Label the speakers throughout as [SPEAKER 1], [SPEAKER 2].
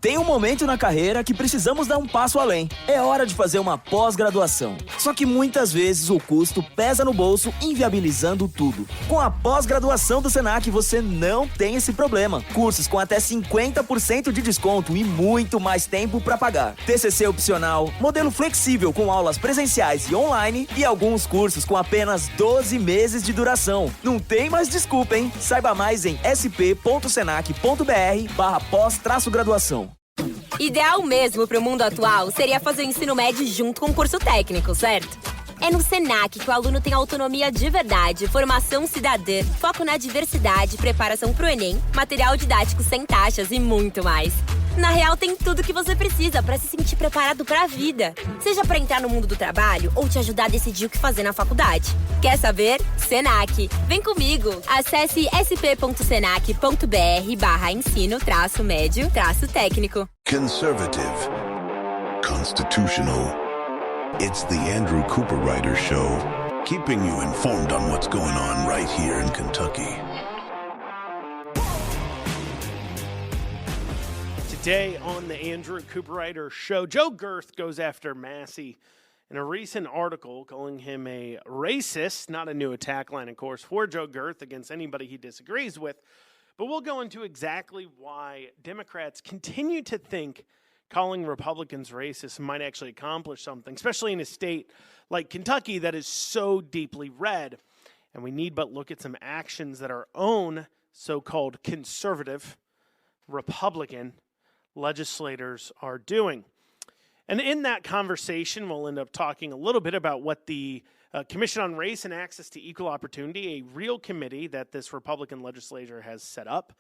[SPEAKER 1] Tem um momento na carreira que precisamos dar um passo além. É hora de fazer uma pós-graduação. Só que muitas vezes o custo pesa no bolso, inviabilizando tudo. Com a pós-graduação do Senac, você não tem esse problema. Cursos com até 50% de desconto e muito mais tempo para pagar. TCC opcional, modelo flexível com aulas presenciais e online e alguns cursos com apenas 12 meses de duração. Não tem mais desculpa, hein? Saiba mais em sp.senac.br/pós-graduação.
[SPEAKER 2] Ideal mesmo para o mundo atual seria fazer o ensino médio junto com um curso técnico, certo? É no Senac que o aluno tem autonomia de verdade, formação cidadã, foco na diversidade, preparação para o Enem, material didático sem taxas e muito mais. Na real, tem tudo que você precisa para se sentir preparado para a vida. Seja para entrar no mundo do trabalho ou te ajudar a decidir o que fazer na faculdade. Quer saber? Senac. Vem comigo! Acesse sp.senac.br/ensino-médio-técnico.
[SPEAKER 3] Conservative. Constitutional. It's the Andrew Cooperrider Show, keeping you informed on what's going on right here in Kentucky.
[SPEAKER 4] Today on the Andrew Cooperrider Show, Joe Gerth goes after Massie in a recent article calling him a racist, not a new attack line, of course, for Joe Gerth against anybody he disagrees with. But we'll go into exactly why Democrats continue to think calling Republicans racist might actually accomplish something, especially in a state like Kentucky that is so deeply red. And we need but look at some actions that our own so-called conservative Republican legislators are doing. And in that conversation, we'll end up talking a little bit about what the Commission on Race and Access to Equal Opportunity, a real committee that this Republican legislature has set up,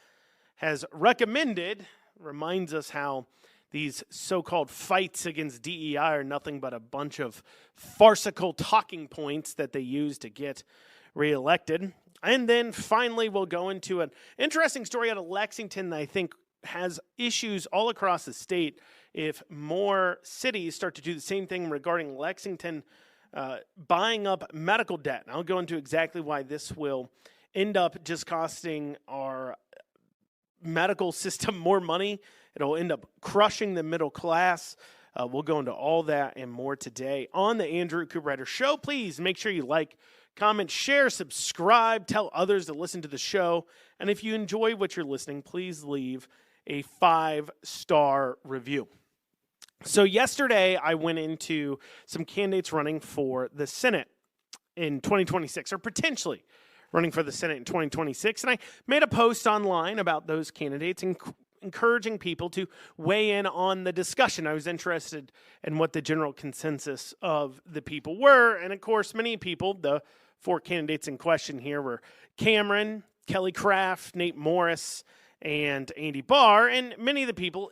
[SPEAKER 4] has recommended, reminds us how these so-called fights against DEI are nothing but a bunch of farcical talking points that they use to get reelected. And then finally, we'll go into an interesting story out of Lexington that I think has issues all across the state if more cities start to do the same thing regarding Lexington buying up medical debt. And I'll go into exactly why this will end up just costing our medical system more money. It'll end up crushing the middle class. We'll go into all that and more today on the Andrew Cooperrider Show. Please make sure you like, comment, share, subscribe, tell others to listen to the show. And if you enjoy what you're listening, please leave a 5-star review. So yesterday, I went into some candidates running for the Senate in 2026, or potentially running for the Senate in 2026. And I made a post online about those candidates and encouraging people to weigh in on the discussion. I was interested in what the general consensus of the people were. And of course, many people, the 4 candidates in question here were Cameron, Kelly Craft, Nate Morris, and Andy Barr, and many of the people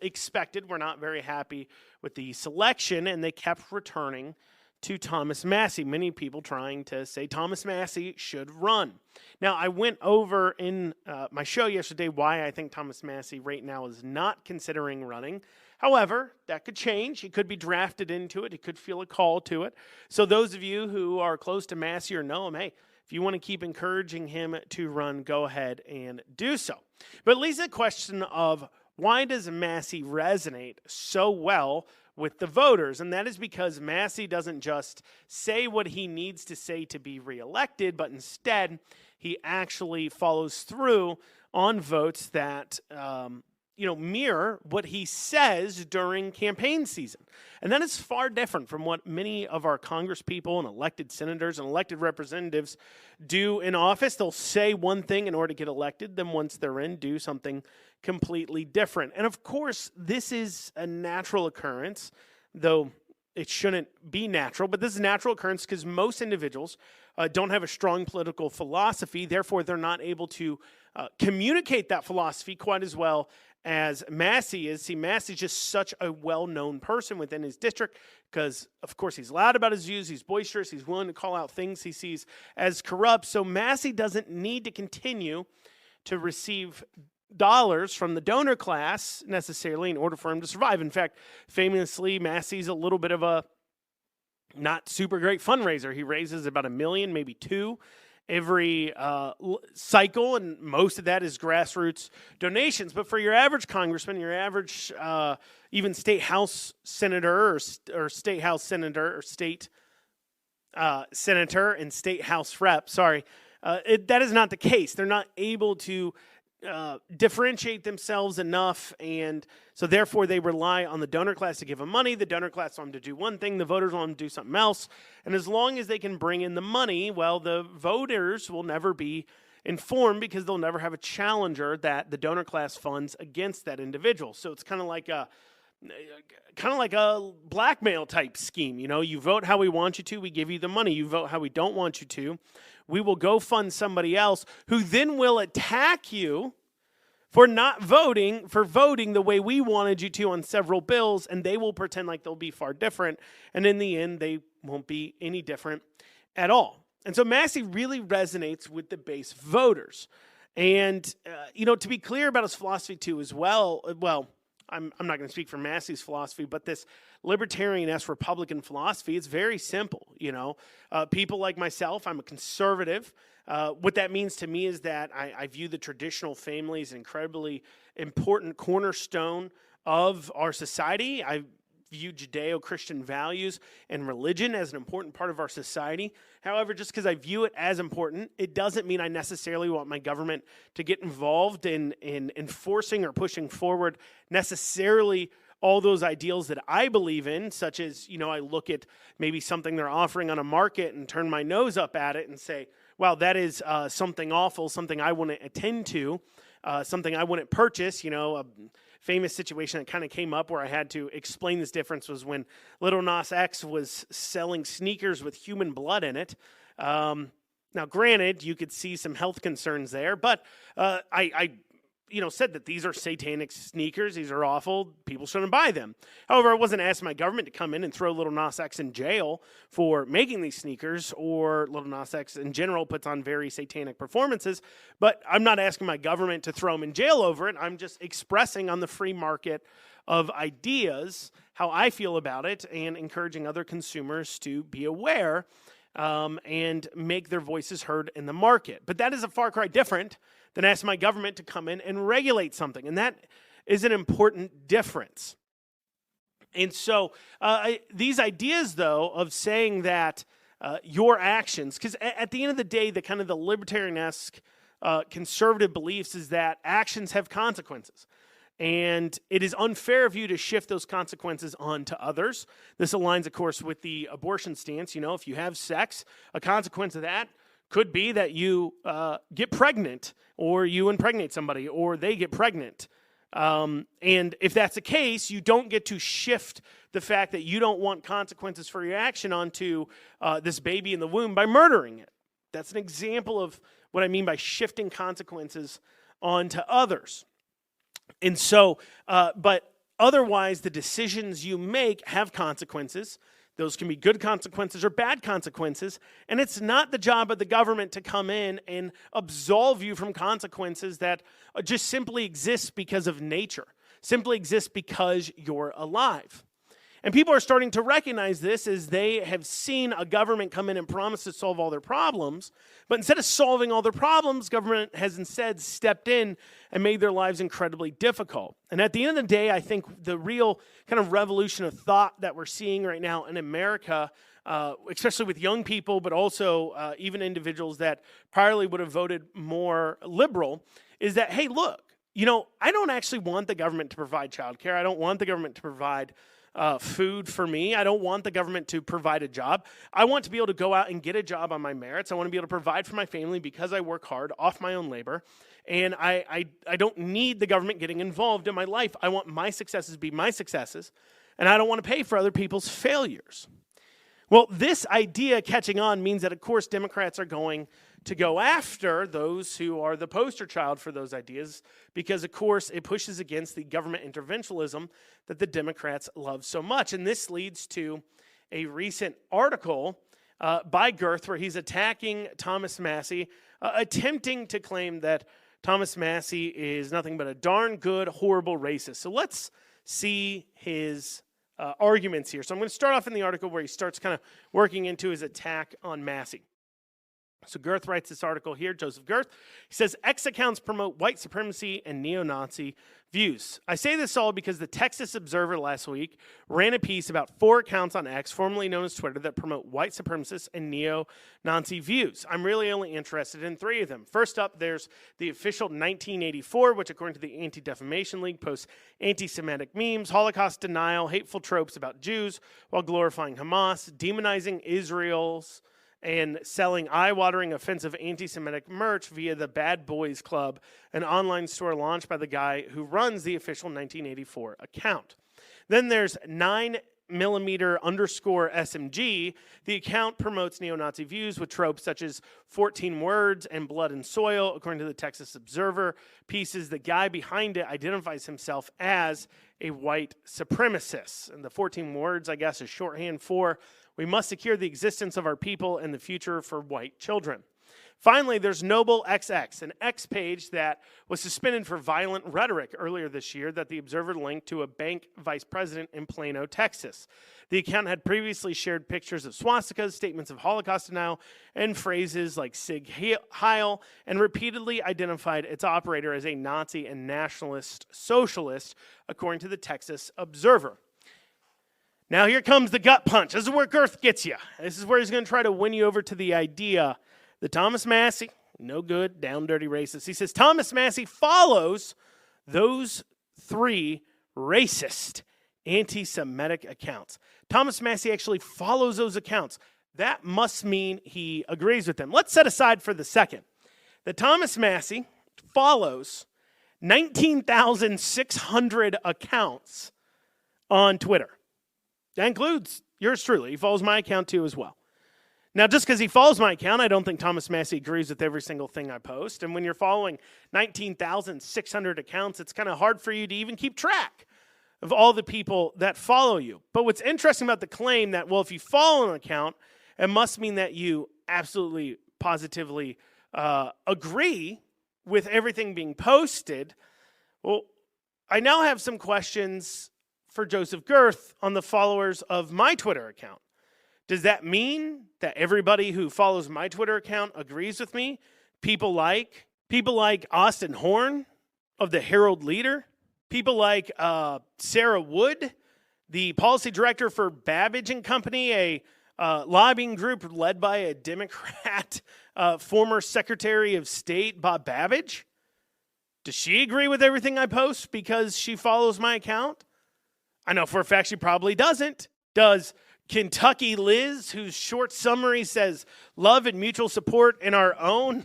[SPEAKER 4] were not very happy with the selection, and they kept returning to Thomas Massie. Many people trying to say Thomas Massie should run. Now, I went over in my show yesterday why I think Thomas Massie right now is not considering running. However, that could change. He could be drafted into it. He could feel a call to it. So those of you who are close to Massie or know him, hey, if you want to keep encouraging him to run, go ahead and do so. But at least the question of why does Massie resonate so well with the voters? And that is because Massie doesn't just say what he needs to say to be reelected, but instead he actually follows through on votes that mirror what he says during campaign season. And that is far different from what many of our congresspeople and elected senators and elected representatives do in office. They'll say one thing in order to get elected, then once they're in, do something completely different. And of course, this is a natural occurrence, though it shouldn't be natural, but this is a natural occurrence because most individuals don't have a strong political philosophy. Therefore, they're not able to communicate that philosophy quite as well as Massie is. See, Massie's just such a well-known person within his district because, of course, he's loud about his views, he's boisterous, he's willing to call out things he sees as corrupt. So Massie doesn't need to continue to receive dollars from the donor class necessarily in order for him to survive. In fact, famously, Massie's a little bit of a not super great fundraiser. He raises about $1 million, maybe $2 million, every cycle, and most of that is grassroots donations. But for your average congressman, your average even state house senator or state house senator or state senator and state house rep, that is not the case. They're not able to differentiate themselves enough, and so therefore they rely on the donor class to give them money. The donor class want them to do one thing, the voters want them to do something else, and as long as they can bring in the money, well, the voters will never be informed because they'll never have a challenger that the donor class funds against that individual. So it's kind of like a blackmail type scheme. You vote how we want you to, we give you the money. You vote how we don't want you to, we will go fund somebody else who then will attack you for not voting, for voting the way we wanted you to on several bills, and they will pretend like they'll be far different, and in the end, they won't be any different at all. And so Massie really resonates with the base voters. And, to be clear about his philosophy too as well, I'm not going to speak for Massie's philosophy, but this libertarian-esque Republican philosophy, it's very simple. People like myself, I'm a conservative. What that means to me is that I view the traditional family as an incredibly important cornerstone of our society. I view Judeo-Christian values and religion as an important part of our society. However, just because I view it as important, it doesn't mean I necessarily want my government to get involved in enforcing or pushing forward necessarily all those ideals that I believe in, such as, I look at maybe something they're offering on a market and turn my nose up at it and say, wow, that is something awful, something I wouldn't attend to, something I wouldn't purchase. A famous situation that kind of came up where I had to explain this difference was when Lil Nas X was selling sneakers with human blood in it. Now, granted, you could see some health concerns there, but I said that these are satanic sneakers. These are awful. People shouldn't buy them. However, I wasn't asking my government to come in and throw Lil Nas X in jail for making these sneakers, or Lil Nas X in general puts on very satanic performances. But I'm not asking my government to throw him in jail over it. I'm just expressing on the free market of ideas how I feel about it and encouraging other consumers to be aware and make their voices heard in the market. But that is a far cry different than asking my government to come in and regulate something. And that is an important difference. And so these ideas, though, of saying that your actions, because at the end of the day, the kind of the libertarian-esque conservative beliefs is that actions have consequences. And it is unfair of you to shift those consequences onto others. This aligns, of course, with the abortion stance. If you have sex, a consequence of that could be that you get pregnant, or you impregnate somebody, or they get pregnant. And if that's the case, you don't get to shift the fact that you don't want consequences for your action onto this baby in the womb by murdering it. That's an example of what I mean by shifting consequences onto others. And so, but otherwise, the decisions you make have consequences. Those can be good consequences or bad consequences. And it's not the job of the government to come in and absolve you from consequences that just simply exist because of nature, simply exist because you're alive. And people are starting to recognize this as they have seen a government come in and promise to solve all their problems. But instead of solving all their problems, government has instead stepped in and made their lives incredibly difficult. And at the end of the day, I think the real kind of revolution of thought that we're seeing right now in America, especially with young people, but also even individuals that priorly would have voted more liberal, is that, hey, look, I don't actually want the government to provide childcare. I don't want the government to provide food for me. I don't want the government to provide a job. I want to be able to go out and get a job on my merits. I want to be able to provide for my family because I work hard off my own labor. And I don't need the government getting involved in my life. I want my successes to be my successes, and I don't want to pay for other people's failures. Well, this idea catching on means that, of course, Democrats are going to go after those who are the poster child for those ideas because, of course, it pushes against the government interventionism that the Democrats love so much. And this leads to a recent article by Gerth where he's attacking Thomas Massie, attempting to claim that Thomas Massie is nothing but a darn good, horrible racist. So let's see his arguments here. So I'm going to start off in the article where he starts kind of working into his attack on Massie. So Gerth writes this article here, Joseph Gerth. He says, X accounts promote white supremacy and neo-Nazi views. I say this all because the Texas Observer last week ran a piece about 4 accounts on X, formerly known as Twitter, that promote white supremacist and neo-Nazi views. I'm really only interested in 3 of them. First up, there's the official 1984, which according to the Anti-Defamation League posts anti-Semitic memes, Holocaust denial, hateful tropes about Jews while glorifying Hamas, demonizing Israel's and selling eye-watering offensive anti-Semitic merch via the Bad Boys Club, an online store launched by the guy who runs the official 1984 account. Then there's 9mm_SMG. The account promotes neo-Nazi views with tropes such as 14 words and blood and soil. According to the Texas Observer pieces, the guy behind it identifies himself as a white supremacist. And the 14 words, I guess, is shorthand for we must secure the existence of our people and the future for white children. Finally, there's Noble XX, an X page that was suspended for violent rhetoric earlier this year that the Observer linked to a bank vice president in Plano, Texas. The account had previously shared pictures of swastikas, statements of Holocaust denial, and phrases like Sig Heil, and repeatedly identified its operator as a Nazi and nationalist socialist, according to the Texas Observer. Now here comes the gut punch. This is where Gerth gets you. This is where he's going to try to win you over to the idea that Thomas Massie, no good, down dirty racist. He says Thomas Massie follows those 3 racist anti-Semitic accounts. Thomas Massie actually follows those accounts. That must mean he agrees with them. Let's set aside for the second that Thomas Massie follows 19,600 accounts on Twitter. That includes yours truly. He follows my account too as well. Now, just because he follows my account, I don't think Thomas Massie agrees with every single thing I post. And when you're following 19,600 accounts, it's kind of hard for you to even keep track of all the people that follow you. But what's interesting about the claim that, well, if you follow an account, it must mean that you absolutely, positively agree with everything being posted. Well, I now have some questions for Joseph Gerth on the followers of my Twitter account. Does that mean that everybody who follows my Twitter account agrees with me? People like Austin Horn of the Herald Leader, people like Sarah Wood, the policy director for Babbage and Company, a lobbying group led by a Democrat, former Secretary of State Bob Babbage. Does she agree with everything I post because she follows my account? I know for a fact she probably doesn't. Does Kentucky Liz, whose short summary says love and mutual support in our own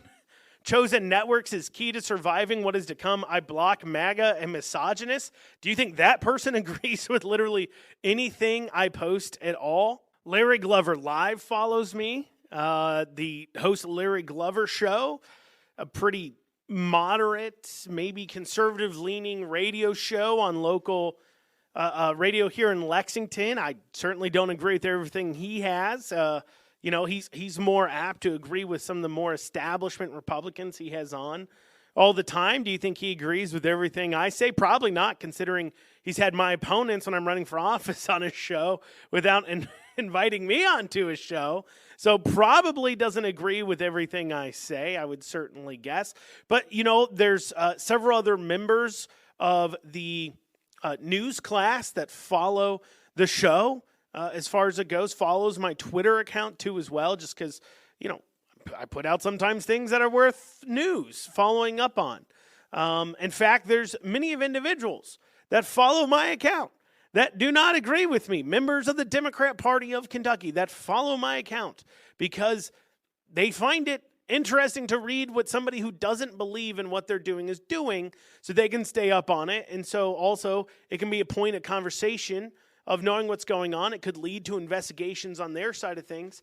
[SPEAKER 4] chosen networks is key to surviving what is to come, I block MAGA and misogynist? Do you think that person agrees with literally anything I post at all? Larry Glover Live follows me. The host of Larry Glover Show, a pretty moderate, maybe conservative-leaning radio show on local radio here in Lexington. I certainly don't agree with everything he has. He's more apt to agree with some of the more establishment Republicans he has on all the time. Do you think he agrees with everything I say? Probably not, considering he's had my opponents when I'm running for office on his show without inviting me onto his show. So probably doesn't agree with everything I say, I would certainly guess. But, there's several other members of the news class that follow the show, as far as it goes, follows my Twitter account too as well, just because, I put out sometimes things that are worth news, following up on. In fact, there's many of individuals that follow my account that do not agree with me, members of the Democrat Party of Kentucky that follow my account because they find it interesting to read what somebody who doesn't believe in what they're doing is doing so they can stay up on it. And so also it can be a point of conversation of knowing what's going on. It could lead to investigations on their side of things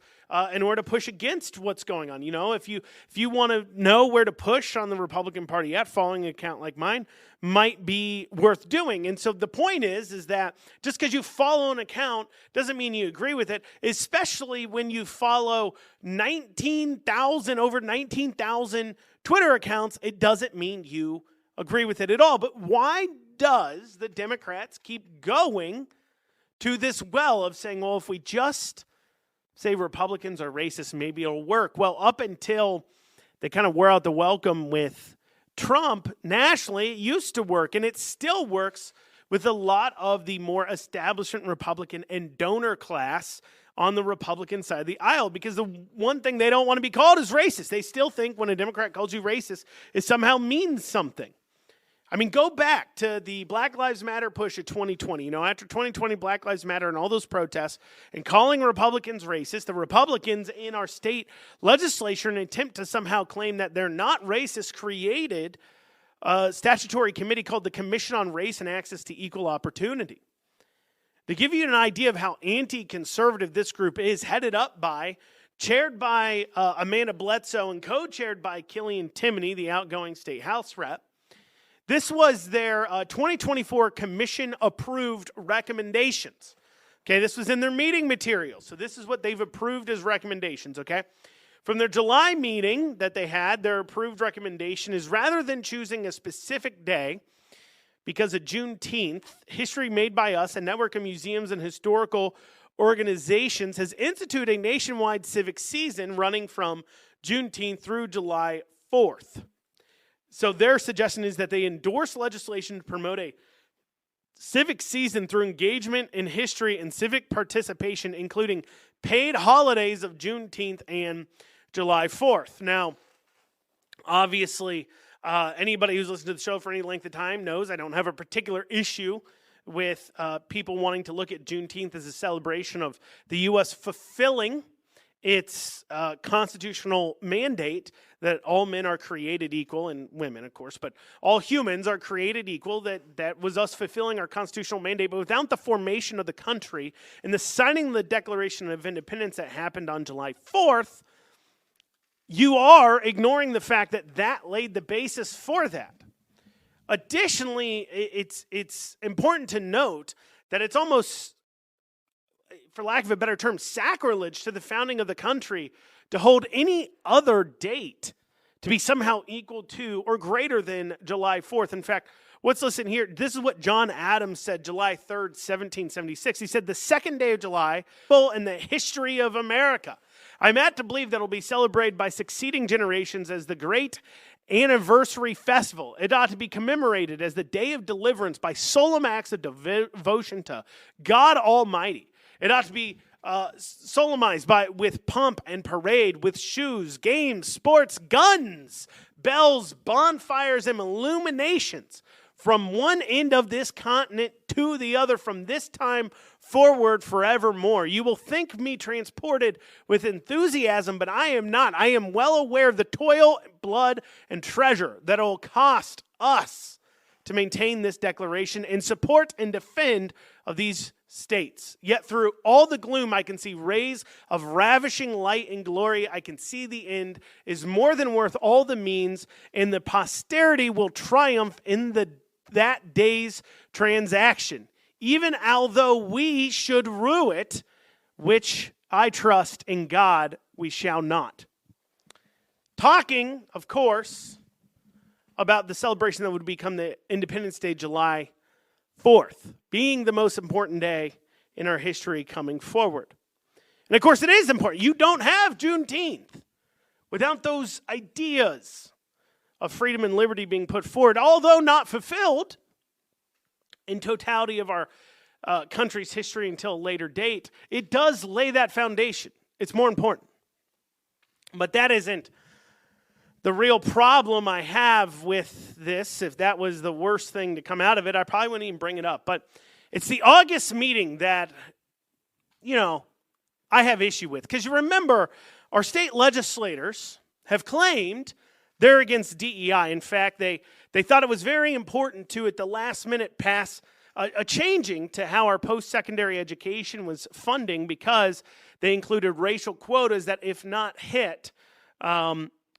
[SPEAKER 4] in order to push against what's going on. If you want to know where to push on the Republican Party at, following an account like mine might be worth doing. And so the point is that just because you follow an account doesn't mean you agree with it, especially when you follow over 19,000 Twitter accounts. It doesn't mean you agree with it at all. But why does the Democrats keep going to this well of saying, well, if we just say Republicans are racist, maybe it'll work. Well, up until they kind of wore out the welcome with Trump nationally, it used to work, and it still works with a lot of the more establishment Republican and donor class on the Republican side of the aisle, because the one thing they don't want to be called is racist. They still think when a Democrat calls you racist, it somehow means something. I mean, go back to the Black Lives Matter push of 2020. You know, after 2020, Black Lives Matter and all those protests and calling Republicans racist, the Republicans in our state legislature, in an attempt to somehow claim that they're not racist, created a statutory committee called the Commission on Race and Access to Equal Opportunity. To give you an idea of how anti-conservative this group is, chaired by Amanda Bledsoe and co-chaired by Killian Timoney, the outgoing state House rep. This was their 2024 commission-approved recommendations. Okay, this was in their meeting materials. So this is what they've approved as recommendations, okay? From their July meeting that they had, their approved recommendation is rather than choosing a specific day, because of Juneteenth, History Made by Us, a network of museums and historical organizations, has instituted a nationwide civic season running from Juneteenth through July 4th. So their suggestion is that they endorse legislation to promote a civic season through engagement in history and civic participation, including paid holidays of Juneteenth and July 4th. Now, obviously, anybody who's listened to the show for any length of time knows I don't have a particular issue with people wanting to look at Juneteenth as a celebration of the U.S. fulfilling its constitutional mandate that all men are created equal, and women, of course, but all humans are created equal. That was us fulfilling our constitutional mandate. But without the formation of the country and the signing of the Declaration of Independence that happened on July 4th, you are ignoring the fact that that laid the basis for that. Additionally, it's important to note that it's almost, for lack of a better term, sacrilege to the founding of the country to hold any other date to be somehow equal to or greater than July 4th. In fact, let's listen here. This is what John Adams said July 3rd, 1776. He said, "The second day of July, in the history of America. I'm apt to believe that it will be celebrated by succeeding generations as the great anniversary festival. It ought to be commemorated as the day of deliverance by solemn acts of devotion to God Almighty. It ought to be solemnized with pomp and parade, with shoes, games, sports, guns, bells, bonfires, and illuminations from one end of this continent to the other, from this time forward forevermore. You will think me transported with enthusiasm, but I am not. I am well aware of the toil, blood, and treasure that it will cost us to maintain this declaration and support and defend of these states. Yet through all the gloom, I can see rays of ravishing light and glory. I can see the end is more than worth all the means, and the posterity will triumph in that day's transaction, even although we should rue it, which I trust in God we shall not." Talking, of course, about the celebration that would become the Independence Day, July 4th, being the most important day in our history coming forward. And of course, it is important. You don't have Juneteenth without those ideas of freedom and liberty being put forward, although not fulfilled in totality of our country's history until a later date. It does lay that foundation. It's more important. But that isn't the real problem I have with this. If that was the worst thing to come out of it, I probably wouldn't even bring it up. But it's the August meeting that, I have issue with. Because you remember, our state legislators have claimed they're against DEI. In fact, they thought it was very important to, at the last minute, pass a changing to how our post-secondary education was funding, because they included racial quotas that, if not hit,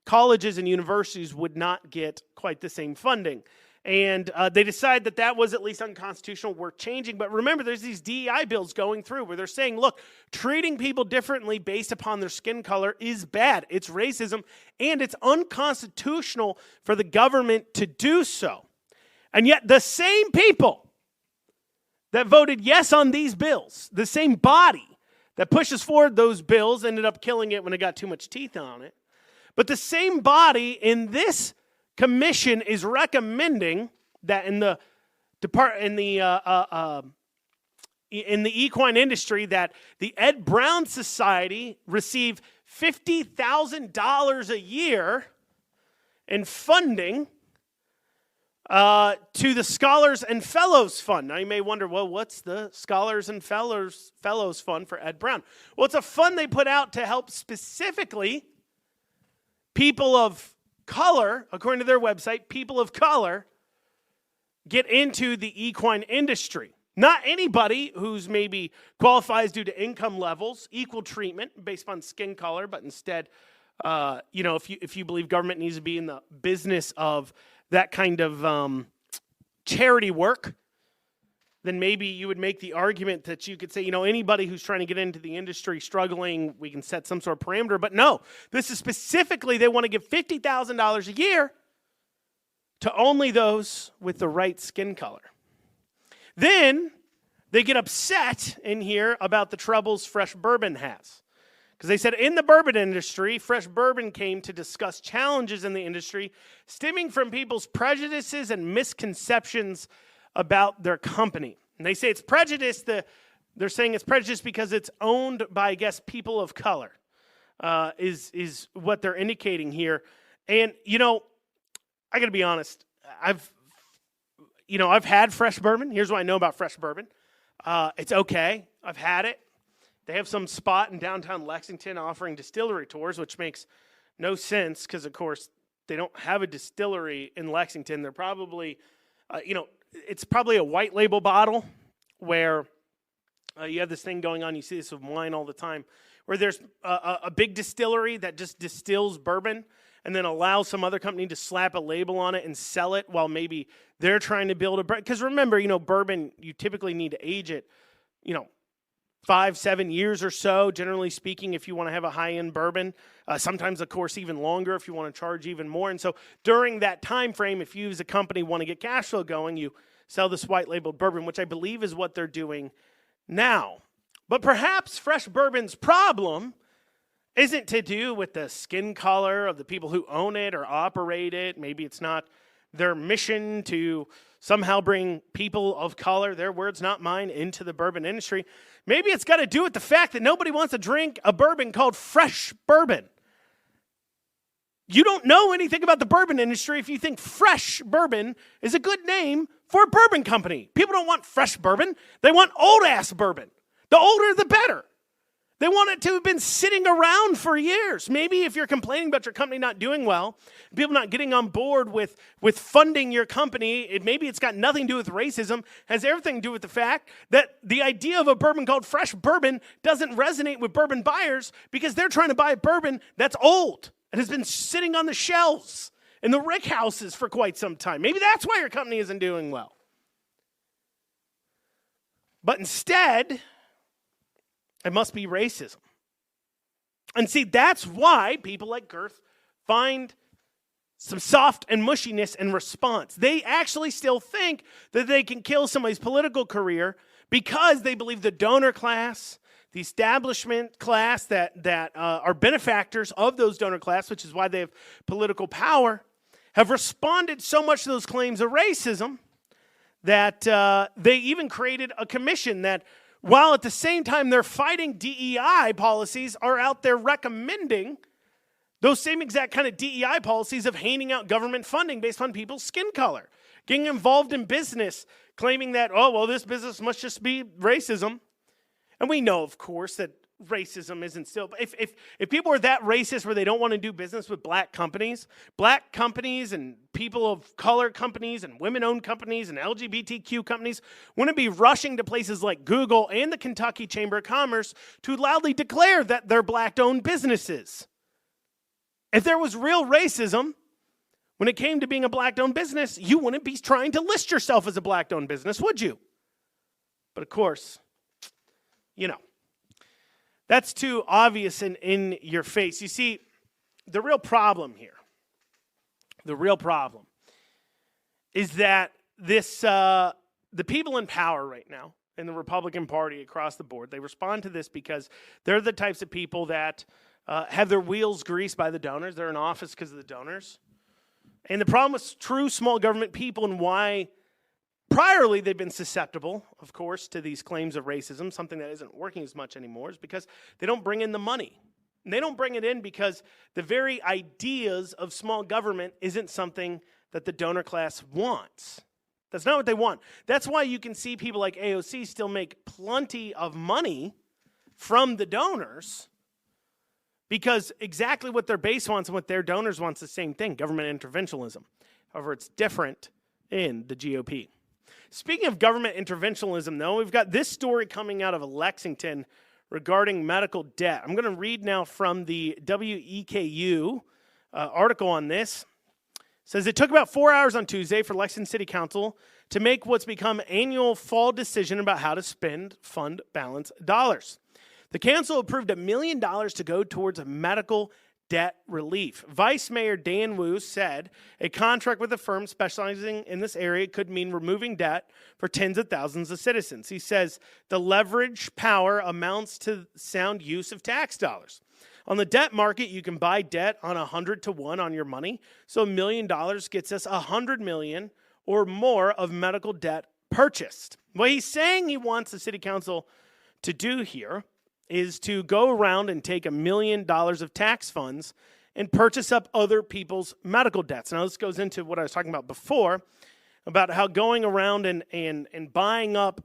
[SPEAKER 4] colleges and universities would not get quite the same funding. And they decided that was at least unconstitutional, worth changing. But remember, there's these DEI bills going through where they're saying, look, treating people differently based upon their skin color is bad. It's racism, and it's unconstitutional for the government to do so. And yet the same people that voted yes on these bills, the same body that pushes forward those bills ended up killing it when it got too much teeth on it. But the same body in this commission is recommending that in the equine industry that the Ed Brown Society receive $50,000 a year in funding to the Scholars and Fellows Fund. Now you may wonder, well, what's the Scholars and Fellows Fund for Ed Brown? Well, it's a fund they put out to help specifically people of color, according to their website, people of color get into the equine industry. Not anybody who's maybe qualifies due to income levels, equal treatment based on skin color, but instead, if you believe government needs to be in the business of that kind of charity work, then maybe you would make the argument that you could say, anybody who's trying to get into the industry struggling, we can set some sort of parameter. But no, this is specifically, they want to give $50,000 a year to only those with the right skin color. Then they get upset in here about the troubles fresh bourbon has. Because they said in the bourbon industry, fresh bourbon came to discuss challenges in the industry stemming from people's prejudices and misconceptions about their company. And they say it's prejudice. They're saying it's prejudice because it's owned by, I guess, people of color is what they're indicating here. And, I got to be honest. I've had fresh bourbon. Here's what I know about fresh bourbon. It's okay. I've had it. They have some spot in downtown Lexington offering distillery tours, which makes no sense because, of course, they don't have a distillery in Lexington. They're probably, it's probably a white label bottle where you have this thing going on. You see this with wine all the time, where there's a big distillery that just distills bourbon and then allow some other company to slap a label on it and sell it while maybe they're trying to build a brand. Because remember, bourbon, you typically need to age it, 5-7 years or so, generally speaking, if you want to have a high-end bourbon. Sometimes, of course, even longer if you want to charge even more. And so during that time frame, if you as a company want to get cash flow going, you sell this white-labeled bourbon, which I believe is what they're doing now. But perhaps fresh bourbon's problem isn't to do with the skin color of the people who own it or operate it. Maybe it's not their mission to somehow bring people of color, their words, not mine, into the bourbon industry. Maybe it's got to do with the fact that nobody wants to drink a bourbon called fresh bourbon. You don't know anything about the bourbon industry if you think fresh bourbon is a good name for a bourbon company. People don't want fresh bourbon. They want old-ass bourbon. The older, the better. They want it to have been sitting around for years. Maybe if you're complaining about your company not doing well, people not getting on board with funding your company, maybe it's got nothing to do with racism, has everything to do with the fact that the idea of a bourbon called fresh bourbon doesn't resonate with bourbon buyers because they're trying to buy a bourbon that's old and has been sitting on the shelves in the rick houses for quite some time. Maybe that's why your company isn't doing well. But instead, it must be racism. And see, that's why people like Gerth find some soft and mushiness in response. They actually still think that they can kill somebody's political career because they believe the donor class, the establishment class that are benefactors of those donor class, which is why they have political power, have responded so much to those claims of racism that they even created a commission that, while at the same time they're fighting DEI policies, are out there recommending those same exact kind of DEI policies of handing out government funding based on people's skin color, getting involved in business, claiming that, this business must just be racism. And we know, of course, that racism isn't still. But if people are that racist where they don't want to do business with black companies and people of color companies and women-owned companies and LGBTQ companies wouldn't be rushing to places like Google and the Kentucky Chamber of Commerce to loudly declare that they're black-owned businesses. If there was real racism when it came to being a black-owned business, you wouldn't be trying to list yourself as a black-owned business, would you? But of course, that's too obvious and in your face. You see, the real problem here, is that the people in power right now, in the Republican Party across the board. They respond to this because they're the types of people that have their wheels greased by the donors. They're in office because of the donors. And the problem with true small government people and why priorly they've been susceptible, of course, to these claims of racism, something that isn't working as much anymore, is because they don't bring in the money. And they don't bring it in because the very ideas of small government isn't something that the donor class wants. That's not what they want. That's why you can see people like AOC still make plenty of money from the donors, because exactly what their base wants and what their donors want is the same thing, government interventionism. However, it's different in the GOP. Speaking of government interventionism, though, we've got this story coming out of Lexington regarding medical debt. I'm going to read now from the WEKU article on this. It says, it took about 4 hours on Tuesday for Lexington City Council to make what's become annual fall decision about how to spend fund balance dollars. The council approved $1 million to go towards medical debt relief. Vice Mayor Dan Wu said a contract with a firm specializing in this area could mean removing debt for tens of thousands of citizens. He says the leverage power amounts to sound use of tax dollars. On the debt market, you can buy debt on 100 to 1 on your money. So $1 million gets us $100 million or more of medical debt purchased. What he's saying he wants the city council to do here is to go around and take $1 million of tax funds and purchase up other people's medical debts. Now, this goes into what I was talking about before, about how going around and buying up,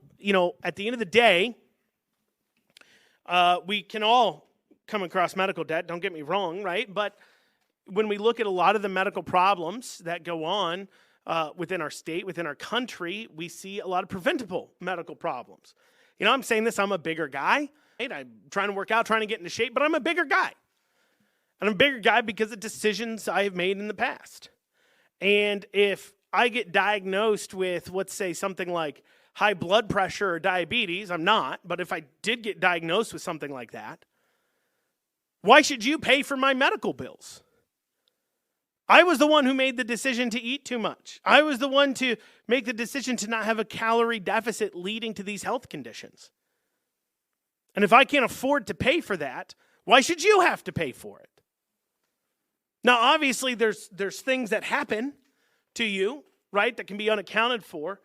[SPEAKER 4] at the end of the day, we can all come across medical debt, don't get me wrong, right? But when we look at a lot of the medical problems that go on within our state, within our country, we see a lot of preventable medical problems. I'm saying this, I'm a bigger guy. I'm trying to work out, trying to get into shape, but I'm a bigger guy. And I'm a bigger guy because of decisions I have made in the past. And if I get diagnosed with, let's say, something like high blood pressure or diabetes, I'm not, but if I did get diagnosed with something like that, why should you pay for my medical bills? I was the one who made the decision to eat too much. I was the one to make the decision to not have a calorie deficit leading to these health conditions. And if I can't afford to pay for that, why should you have to pay for it? Now, obviously, there's things that happen to you, right, that can be unaccounted for.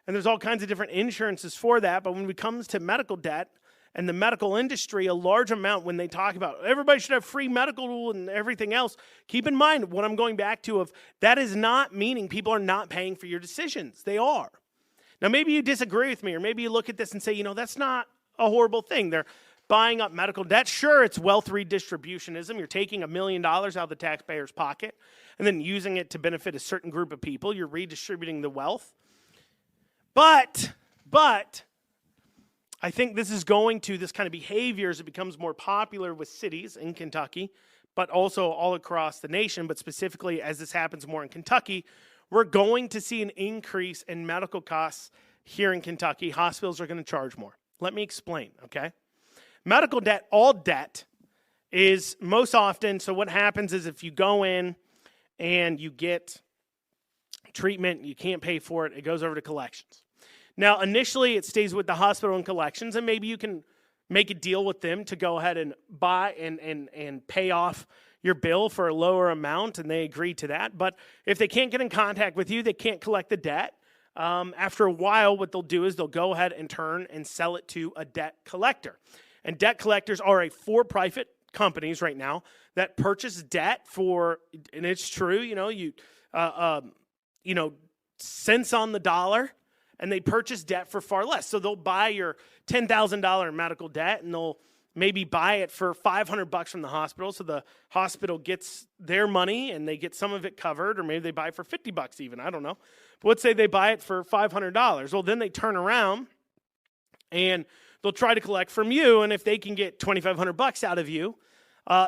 [SPEAKER 4] And there's all kinds of different insurances for that. But when it comes to medical debt and the medical industry, a large amount, when they talk about everybody should have free medical and everything else, keep in mind what I'm going back to of that is not meaning people are not paying for your decisions. They are. Now, maybe you disagree with me, or maybe you look at this and say, that's not a horrible thing. They're buying up medical debt. Sure, it's wealth redistributionism. You're taking $1 million out of the taxpayer's pocket and then using it to benefit a certain group of people. You're redistributing the wealth. But I think this kind of behavior as it becomes more popular with cities in Kentucky, but also all across the nation, but specifically as this happens more in Kentucky, we're going to see an increase in medical costs here in Kentucky. Hospitals are going to charge more. Let me explain, okay? Medical debt, all debt, is most often, so what happens is if you go in and you get treatment, you can't pay for it, it goes over to collections. Now, initially, it stays with the hospital and collections, and maybe you can make a deal with them to go ahead and buy and pay off your bill for a lower amount, and they agree to that. But if they can't get in contact with you, they can't collect the debt. After a while, what they'll do is they'll go ahead and turn and sell it to a debt collector. And debt collectors are a for-profit companies right now that purchase debt for, and it's true, cents on the dollar, and they purchase debt for far less. So they'll buy your $10,000 medical debt, and they'll maybe buy it for $500 from the hospital. So the hospital gets their money, and they get some of it covered, or maybe they buy it for $50 even. I don't know. But let's say they buy it for $500. Well, then they turn around, and they'll try to collect from you, and if they can get $2,500 out of you,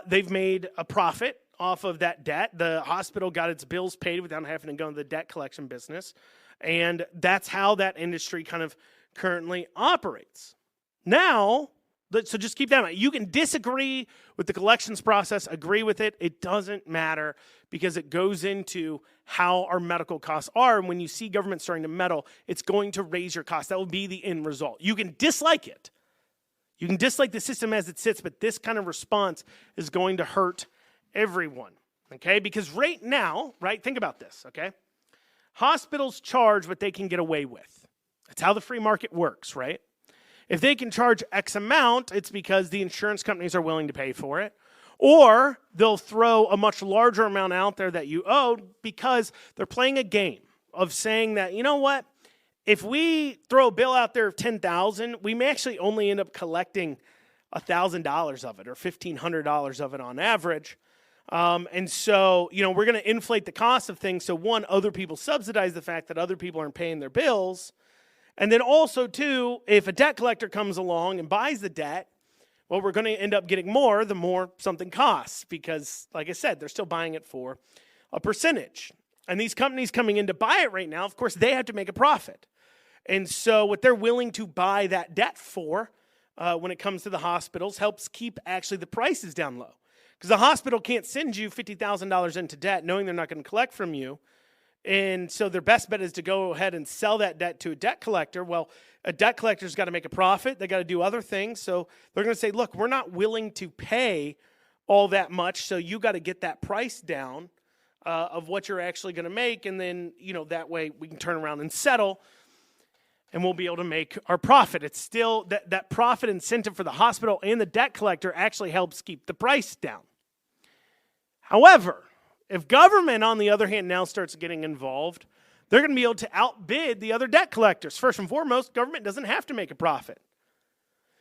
[SPEAKER 4] they've made a profit off of that debt. The hospital got its bills paid without having to go into the debt collection business, and that's how that industry kind of currently operates. Now, So just keep that in mind. You can disagree with the collections process, agree with it. It doesn't matter because it goes into how our medical costs are. And when you see government starting to meddle, it's going to raise your costs. That will be the end result. You can dislike it. You can dislike the system as it sits, but this kind of response is going to hurt everyone, okay? Because right now, right, think about this, okay? Hospitals charge what they can get away with. That's how the free market works, right? If they can charge X amount, it's because the insurance companies are willing to pay for it. Or they'll throw a much larger amount out there that you owe because they're playing a game of saying that, you know what? If we throw a bill out there of $10,000, we may actually only end up collecting $1,000 of it or $1,500 of it on average. And so, we're going to inflate the cost of things. So one, other people subsidize the fact that other people aren't paying their bills. And then also, two, if a debt collector comes along and buys the debt, well, we're going to end up getting more the more something costs because, like I said, they're still buying it for a percentage. And these companies coming in to buy it right now, of course, they have to make a profit. And so what they're willing to buy that debt for when it comes to the hospitals helps keep actually the prices down low. Because the hospital can't send you $50,000 into debt knowing they're not going to collect from you. And so their best bet is to go ahead and sell that debt to a debt collector. Well, a debt collector's got to make a profit. They got to do other things. So they're going to say, look, we're not willing to pay all that much. So you got to get that price down of what you're actually going to make. And then, that way we can turn around and settle and we'll be able to make our profit. It's still that profit incentive for the hospital and the debt collector actually helps keep the price down. However, if government, on the other hand, now starts getting involved, they're going to be able to outbid the other debt collectors. First and foremost, government doesn't have to make a profit.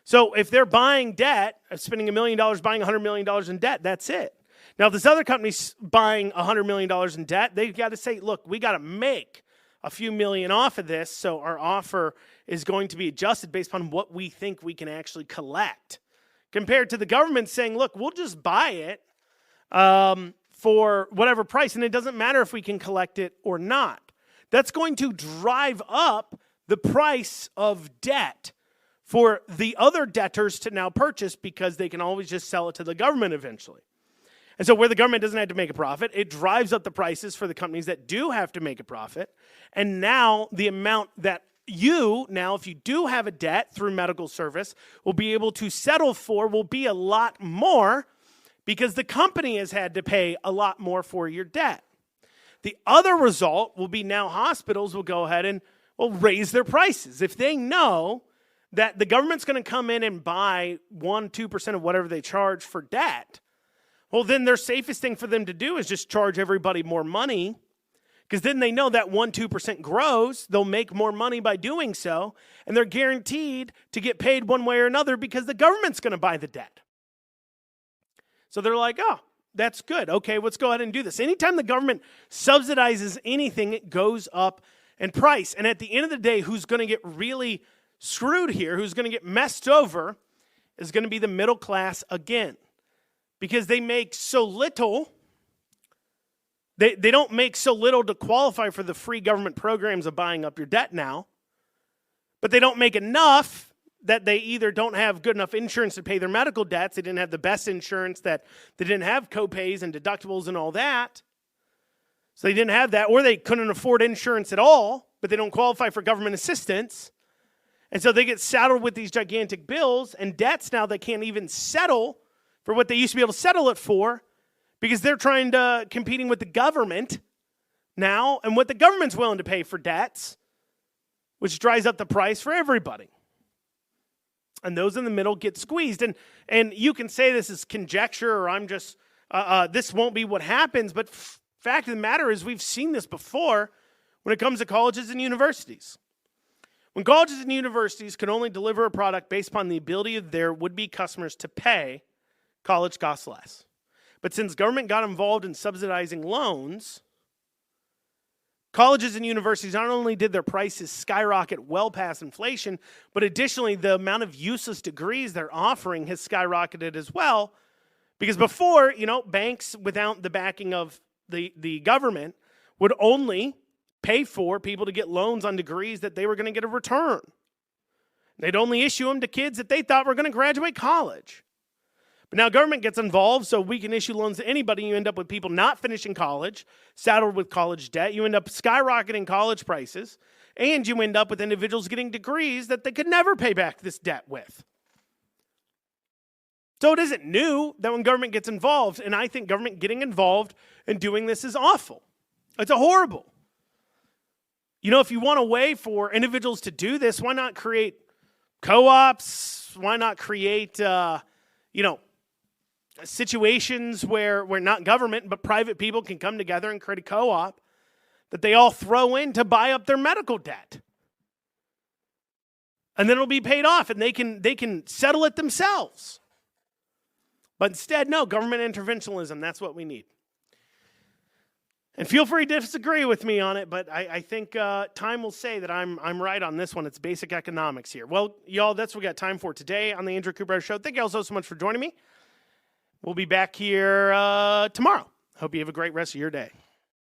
[SPEAKER 4] So if they're buying debt, spending $1 million, buying $100 million in debt, that's it. Now, if this other company's buying $100 million in debt, they've got to say, look, we got to make a few million off of this, so our offer is going to be adjusted based upon what we think we can actually collect. Compared to the government saying, look, we'll just buy it for whatever price, and it doesn't matter if we can collect it or not. That's going to drive up the price of debt for the other debtors to now purchase because they can always just sell it to the government eventually. And so where the government doesn't have to make a profit, it drives up the prices for the companies that do have to make a profit. And now the amount that if you do have a debt through medical service, will be able to settle for will be a lot more because the company has had to pay a lot more for your debt. The other result will be now hospitals will go ahead and will raise their prices. If they know that the government's going to come in and buy 1-2% of whatever they charge for debt, well, then their safest thing for them to do is just charge everybody more money because then they know that 1-2% grows. They'll make more money by doing so, and they're guaranteed to get paid one way or another because the government's going to buy the debt. So they're like, oh, that's good. Okay, let's go ahead and do this. Anytime the government subsidizes anything, it goes up in price. And at the end of the day, who's going to get really screwed here, who's going to get messed over, is going to be the middle class again. Because they make so little, they don't make so little to qualify for the free government programs of buying up your debt now. But they don't make enough that they either don't have good enough insurance to pay their medical debts, they didn't have the best insurance, that they didn't have co-pays and deductibles and all that. So they didn't have that, or they couldn't afford insurance at all, but they don't qualify for government assistance. And so they get saddled with these gigantic bills and debts now they can't even settle for what they used to be able to settle it for because they're competing with the government now and what the government's willing to pay for debts, which drives up the price for everybody. And those in the middle get squeezed. And you can say this is conjecture or I'm just, this won't be what happens. But fact of the matter is we've seen this before when it comes to colleges and universities. When colleges and universities can only deliver a product based upon the ability of their would-be customers to pay, college costs less. But since government got involved in subsidizing loans, colleges and universities not only did their prices skyrocket well past inflation, but additionally the amount of useless degrees they're offering has skyrocketed as well. Because before, banks without the backing of the government would only pay for people to get loans on degrees that they were going to get a return. They'd only issue them to kids that they thought were going to graduate college. But now government gets involved, so we can issue loans to anybody. You end up with people not finishing college, saddled with college debt. You end up skyrocketing college prices, and you end up with individuals getting degrees that they could never pay back this debt with. So it isn't new that when government gets involved, and I think government getting involved and doing this is awful. It's horrible. You know, if you want a way for individuals to do this, why not create co-ops? Why not create, situations where not government but private people can come together and create a co-op that they all throw in to buy up their medical debt, and then it'll be paid off, and they can settle it themselves. But instead, no, government interventionism. That's what we need. And feel free to disagree with me on it, but I think time will say that I'm right on this one. It's basic economics here. Well, y'all, that's what we got time for today on the Andrew Cooperrider Show. Thank you all so much for joining me. We'll be back here tomorrow. Hope you have a great rest of your day.